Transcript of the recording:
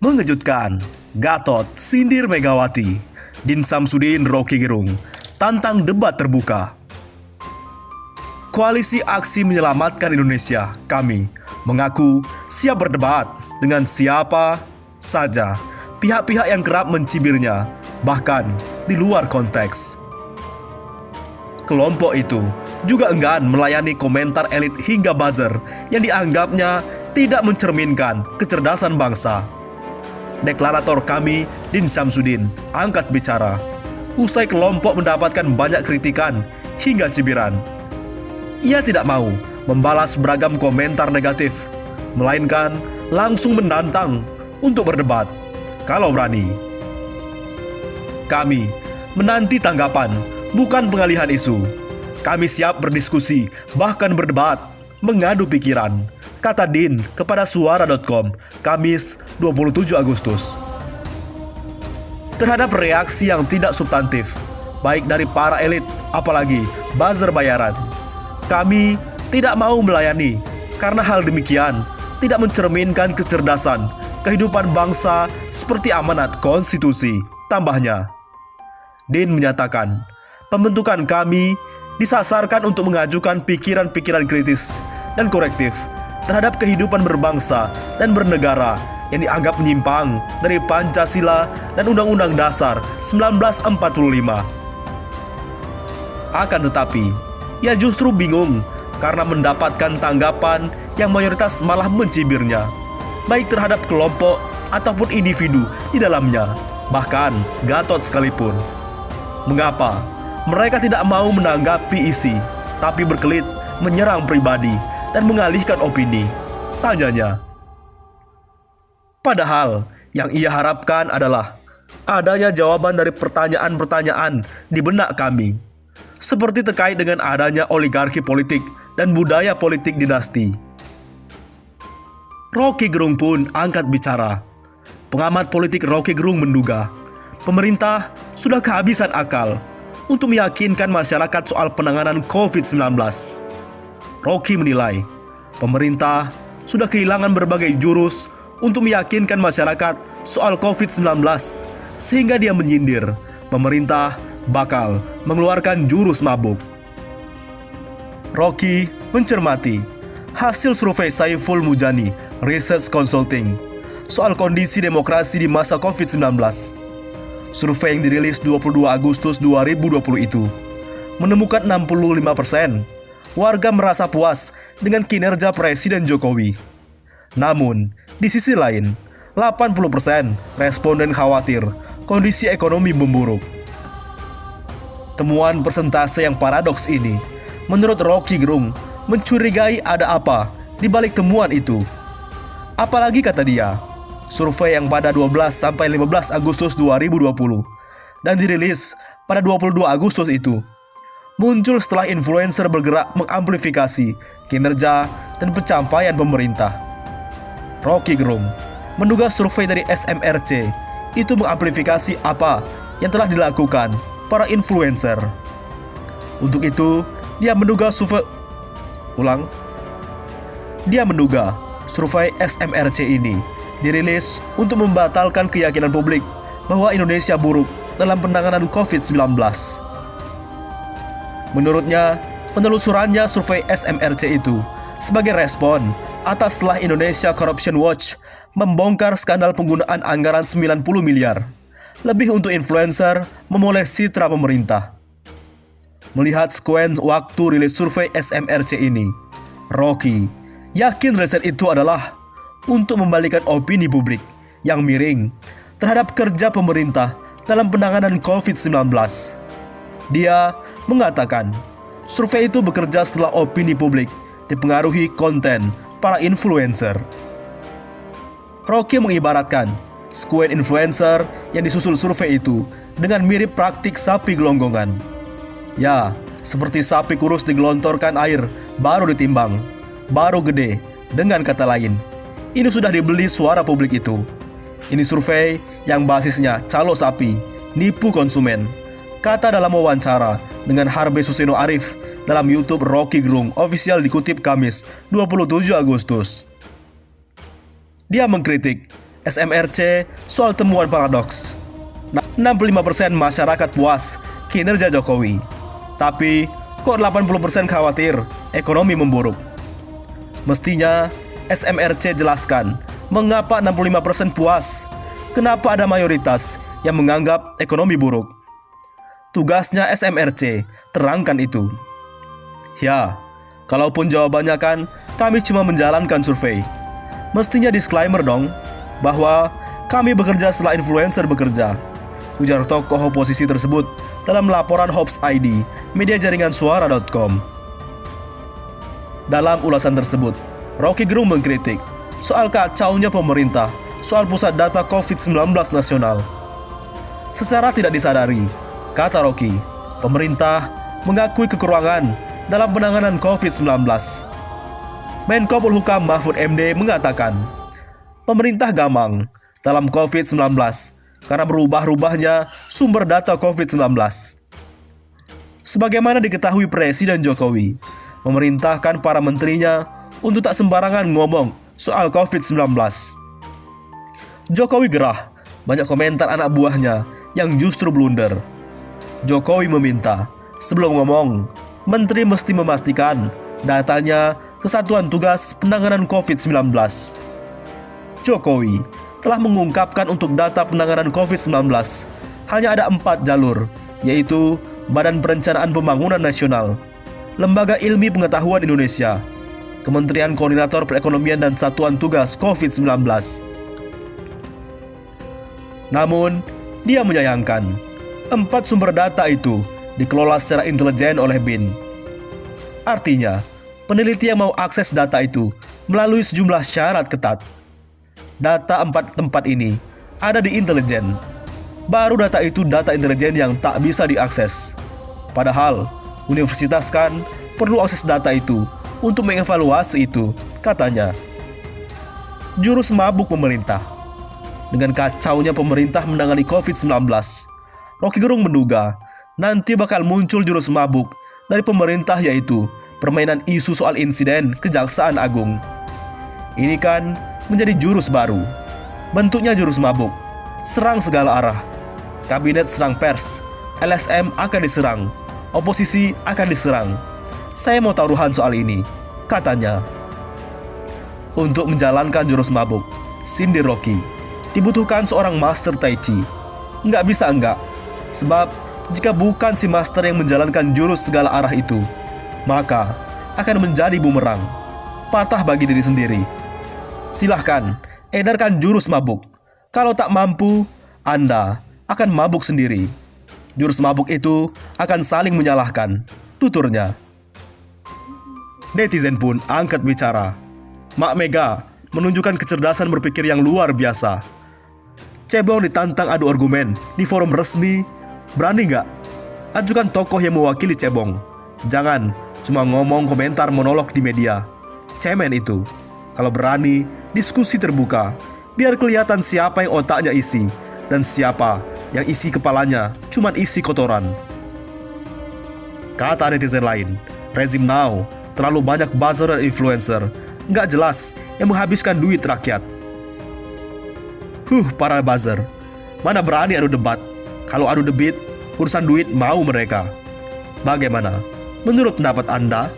Mengejutkan, Gatot sindir Megawati, Din Samsudin Rocky Gerung tantang debat terbuka. Koalisi Aksi Menyelamatkan Indonesia, kami, mengaku siap berdebat dengan siapa saja pihak-pihak yang kerap mencibirnya, bahkan di luar konteks. Kelompok itu juga enggan melayani komentar elit hingga buzzer yang dianggapnya tidak mencerminkan kecerdasan bangsa. Deklarator kami, Din Samsudin, angkat bicara usai kelompok mendapatkan banyak kritikan hingga cibiran. Ia tidak mau membalas beragam komentar negatif, melainkan langsung menantang untuk berdebat kalau berani. Kami menanti tanggapan, bukan pengalihan isu. Kami siap berdiskusi, bahkan berdebat, mengadu pikiran, kata Din kepada suara.com, Kamis 27 Agustus. Terhadap reaksi yang tidak substantif, baik dari para elit, apalagi buzzer bayaran, kami tidak mau melayani karena hal demikian tidak mencerminkan kecerdasan kehidupan bangsa seperti amanat konstitusi, tambahnya. Din menyatakan, pembentukan kami disasarkan untuk mengajukan pikiran-pikiran kritis dan korektif terhadap kehidupan berbangsa dan bernegara yang dianggap menyimpang dari Pancasila dan Undang-Undang Dasar 1945. Akan tetapi, ia justru bingung karena mendapatkan tanggapan yang mayoritas malah mencibirnya, baik terhadap kelompok ataupun individu di dalamnya, bahkan Gatot sekalipun. Mengapa mereka tidak mau menanggapi isi, tapi berkelit menyerang pribadi dan mengalihkan opini? Tanyanya. Padahal yang ia harapkan adalah adanya jawaban dari pertanyaan-pertanyaan di benak kami, seperti terkait dengan adanya oligarki politik dan budaya politik dinasti. Rocky Gerung pun angkat bicara. Pengamat politik Rocky Gerung menduga pemerintah sudah kehabisan akal untuk meyakinkan masyarakat soal penanganan COVID-19. Rocky menilai pemerintah sudah kehilangan berbagai jurus untuk meyakinkan masyarakat soal COVID-19, sehingga dia menyindir pemerintah bakal mengeluarkan jurus mabuk. Rocky mencermati hasil survei Saiful Mujani Research Consulting soal kondisi demokrasi di masa COVID-19. Survei yang dirilis 22 Agustus 2020 itu menemukan 65% warga merasa puas dengan kinerja Presiden Jokowi. Namun, di sisi lain, 80% responden khawatir kondisi ekonomi memburuk. Temuan persentase yang paradoks ini, menurut Rocky Gerung, mencurigai ada apa di balik temuan itu. Apalagi kata dia, survei yang pada 12-15 Agustus 2020 dan dirilis pada 22 Agustus itu muncul setelah influencer bergerak mengamplifikasi kinerja dan pencapaian pemerintah. Rocky Gerung menduga survei dari SMRC itu mengamplifikasi apa yang telah dilakukan para influencer. Untuk itu, dia menduga survei SMRC ini dirilis untuk membatalkan keyakinan publik bahwa Indonesia buruk dalam penanganan COVID-19. Menurutnya, penelusurannya survei SMRC itu sebagai respon atas setelah Indonesia Corruption Watch membongkar skandal penggunaan anggaran 90 miliar lebih untuk influencer memoles citra pemerintah. Melihat sekuen waktu rilis survei SMRC ini, Rocky yakin riset itu adalah untuk membalikan opini publik yang miring terhadap kerja pemerintah dalam penanganan COVID-19. Dia mengatakan, survei itu bekerja setelah opini publik dipengaruhi konten para influencer. Rocky mengibaratkan sekuen influencer yang disusul survei itu dengan mirip praktik sapi gelonggongan. Ya, seperti sapi kurus digelontorkan air, baru ditimbang, baru gede. Dengan kata lain, ini sudah dibeli suara publik itu. Ini survei yang basisnya calo sapi, nipu konsumen, kata dalam wawancara dengan Harbe Suseno Arif dalam YouTube Rocky Gerung Official dikutip Kamis 27 Agustus. Dia mengkritik SMRC soal temuan paradoks. 65% masyarakat puas kinerja Jokowi. Tapi, kok 80% khawatir ekonomi memburuk? Mestinya, SMRC jelaskan mengapa 65% puas. Kenapa ada mayoritas yang menganggap ekonomi buruk? Tugasnya SMRC terangkan itu. Ya, kalaupun jawabannya kan kami cuma menjalankan survei. Mestinya disclaimer dong, bahwa kami bekerja setelah influencer bekerja, ujar tokoh oposisi tersebut dalam laporan Hops ID, media jaringan suara.com. Dalam ulasan tersebut, Rocky Gerung mengkritik soal kacaunya pemerintah soal pusat data COVID-19 nasional. Secara tidak disadari, kata Rocky, pemerintah mengakui kekurangan dalam penanganan COVID-19. Menko Polhukam Mahfud MD mengatakan, pemerintah gamang dalam COVID-19 karena berubah-ubahnya sumber data COVID-19. Sebagaimana diketahui Presiden Jokowi, memerintahkan para menterinya untuk tak sembarangan ngomong soal COVID-19. Jokowi gerah, banyak komentar anak buahnya yang justru blunder. Jokowi meminta, sebelum ngomong, menteri mesti memastikan datanya Kesatuan Tugas Penanganan COVID-19. Jokowi telah mengungkapkan untuk data penanganan COVID-19 hanya ada 4 jalur, yaitu Badan Perencanaan Pembangunan Nasional, Lembaga Ilmi Pengetahuan Indonesia, Kementerian Koordinator Perekonomian dan Satuan Tugas COVID-19. Namun, dia menyayangkan 4 sumber data itu dikelola secara intelijen oleh BIN. Artinya, peneliti yang mau akses data itu melalui sejumlah syarat ketat. Data 4 tempat ini ada di intelijen. Baru data itu data intelijen yang tak bisa diakses. Padahal, universitas kan perlu akses data itu untuk mengevaluasi itu, katanya. Jurus mabuk pemerintah. Dengan kacaunya pemerintah menangani COVID-19, Rocky Gerung menduga nanti bakal muncul jurus mabuk dari pemerintah, yaitu permainan isu soal insiden Kejaksaan Agung. Ini kan menjadi jurus baru. Bentuknya jurus mabuk, serang segala arah. Kabinet serang pers, LSM akan diserang, oposisi akan diserang. Saya mau taruhan soal ini, katanya. Untuk menjalankan jurus mabuk, sindir Rocky, dibutuhkan seorang master Tai Chi. Nggak bisa enggak, sebab jika bukan si master yang menjalankan jurus segala arah itu, maka akan menjadi bumerang, patah bagi diri sendiri. Silahkan, edarkan jurus mabuk. Kalau tak mampu, Anda akan mabuk sendiri. Jurus mabuk itu akan saling menyalahkan, tuturnya. Netizen pun angkat bicara. Mak Mega menunjukkan kecerdasan berpikir yang luar biasa. Cebong ditantang adu argumen di forum resmi. Berani nggak? Ajukan tokoh yang mewakili Cebong. Jangan cuma ngomong komentar monolog di media. Cemen itu. Kalau berani, diskusi terbuka. Biar kelihatan siapa yang otaknya isi dan siapa yang isi kepalanya cuman isi kotoran. Kata netizen lain, rezim now terlalu banyak buzzer dan influencer. Nggak jelas yang menghabiskan duit rakyat. Para buzzer, mana berani adu debat? Kalau adu debit, urusan duit mau mereka. Bagaimana? Menurut pendapat Anda?